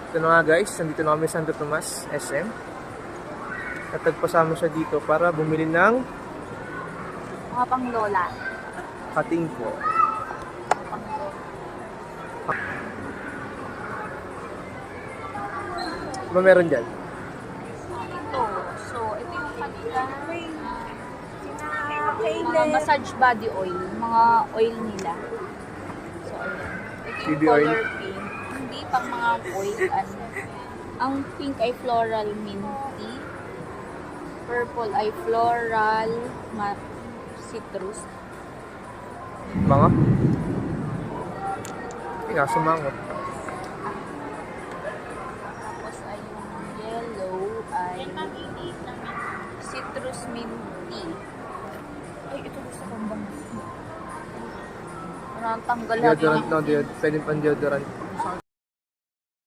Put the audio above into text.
Ito na nga guys, nandito na kami sa Santo Tomas, SM. At nagpasama siya dito para bumili ng Mga pang lola. kating po. Pang lola. Ano ba meron dyan? Ito. So, ito yung kanila. Mga massage body oil. Mga oil nila. So, ayan. Ito yung BB oil. color pink. Hindi pang mga oil. Ang pink ay floral minty. Purple ay floral citrus. Mga? Hindi nga, sumangot. Tapos ay yung yellow ay citrus minty. Ay, ito gusto kong bang. Parang tanggal natin. Deodorant, no? Pwede pang deodorant.